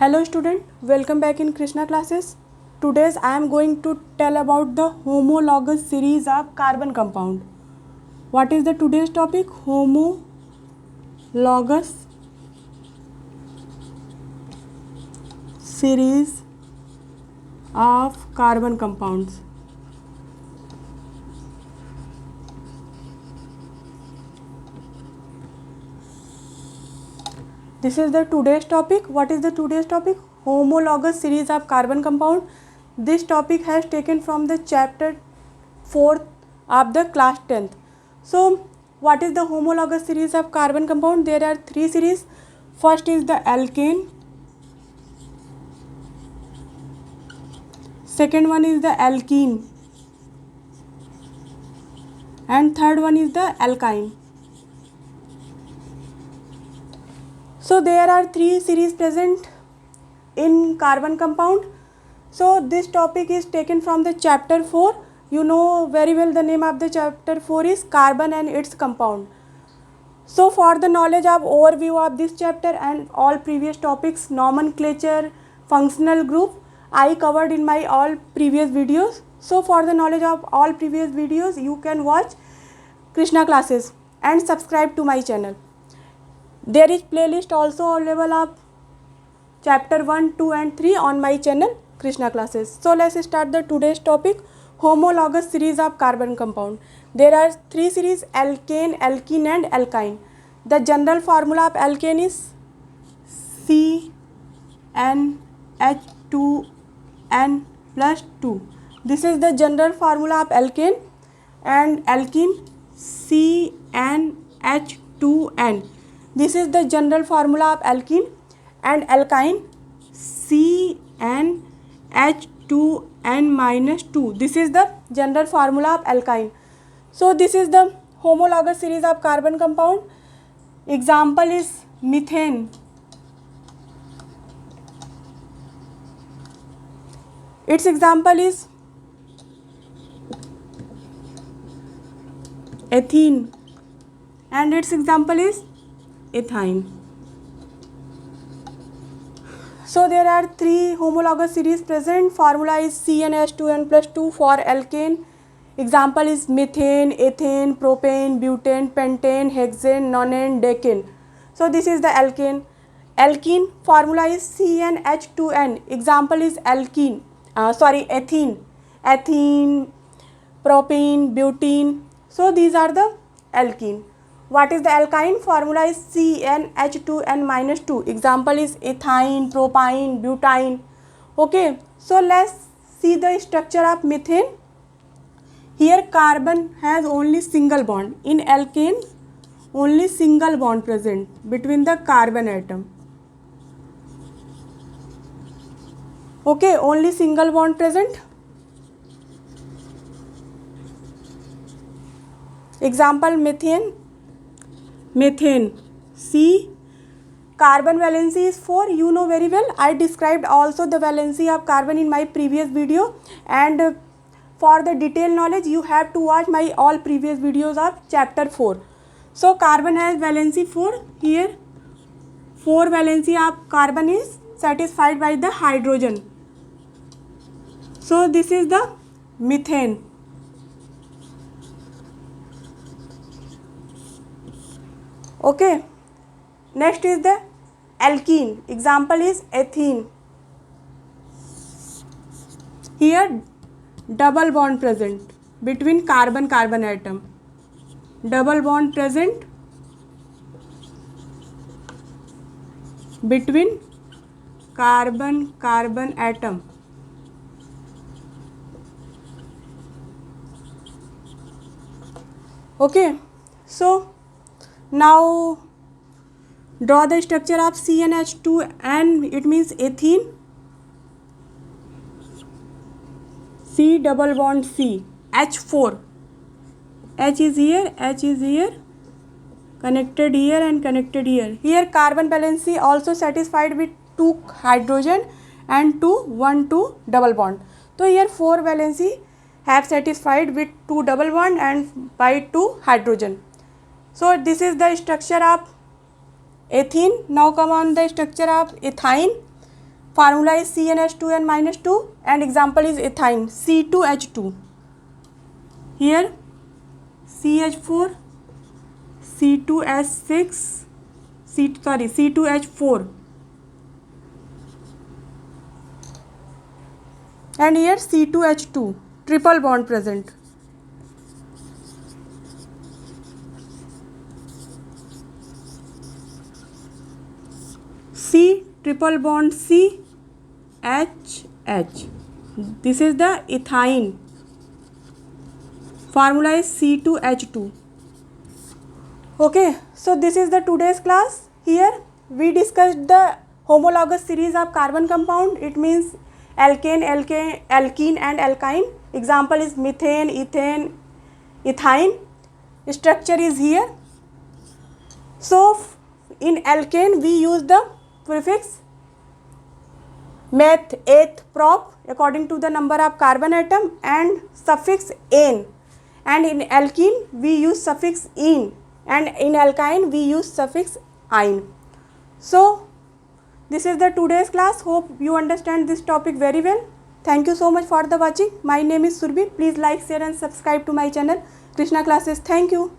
Hello student, welcome back in Krishna classes. Today I am going to tell about the homologous series of carbon compound. What is the today's topic? Homologous series of carbon compounds. This is the today's topic. What is the today's topic? Homologous series of carbon compound. This topic has taken from the chapter 4th of the class 10th. So what is the homologous series of carbon compound? There are three series. First is the alkane. Second one is the alkene. And third one is the alkyne. So there are three series present in carbon compound. So this topic is taken from the chapter 4. You know very well the name of the chapter 4 is carbon and its compound. So for the knowledge of overview of this chapter and all previous topics, nomenclature, functional group, I covered in my all previous videos. So for the knowledge of all previous videos, you can watch Krishna classes and subscribe to my channel. There is playlist also available of chapter 1, 2 and 3 on my channel Krishna classes. So let's start the today's topic, homologous series of carbon compound. There are three series, alkane, alkene and alkyne. The general formula of alkane is CnH2n plus 2. This is the general formula of alkane. And alkene CnH2n. This is the general formula of alkene. And alkyne CnH2n minus 2. This is the general formula of alkyne. So this is the homologous series of carbon compound. Example is methane. Its example is ethene and its example is ethine. So there are three homologous series present. Formula is CnH2n plus 2 for alkane. Example is methane, ethane, propane, butane, pentane, hexane, nonane, decane. So this is the alkane. Alkene formula is CnH2n. Example is ethene. Ethene, propane, butane. So these are the alkene. What is the alkyne? Formula is CnH2n minus 2. Example is ethine, propyne, butane. Okay. So let's see the structure of methane. Here carbon has only single bond. In alkane, only single bond present between the carbon atom. Okay, only single bond present. Example methane. Methane. C. Carbon valency is 4. You know very well. I described also the valency of carbon in my previous video. And for the detailed knowledge, you have to watch my all previous videos of chapter 4. So carbon has valency 4. Here 4 valency of carbon is satisfied by the hydrogen. So this is the methane. Okay. Next is the alkene. Example is ethene. Here double bond present between carbon-carbon atom. Double bond present between carbon-carbon atom. Okay. So now draw the structure of CnH2 and it means ethene. C double bond C, H4. H is here, connected here and connected here. Here carbon valency also satisfied with 2 hydrogen and 1 2 double bond. So here 4 valency have satisfied with 2 double bond and by 2 hydrogen. So this is the structure of ethene. Now come on the structure of ethine. Formula is CnH2n minus 2 and example is ethyne C2H2. Here CH4 C2H6 C2H4 and here C2H2 triple bond present. C triple bond C H H. This is the ethyne. Formula is C2H2. Okay, so this is the today's class. Here we discussed the homologous series of carbon compound. It means alkane, alkene and alkyne. Example is methane, ethane, ethyne. Structure is here. So in alkane we use the prefix meth, eth, prop according to the number of carbon atom and suffix ane, and in alkene we use suffix ene, and in alkyne we use suffix ine. So this is the today's class. Hope you understand this topic very well. Thank you so much for the watching. My name is Surbhi. Please like, share and subscribe to my channel Krishna Classes. Thank you.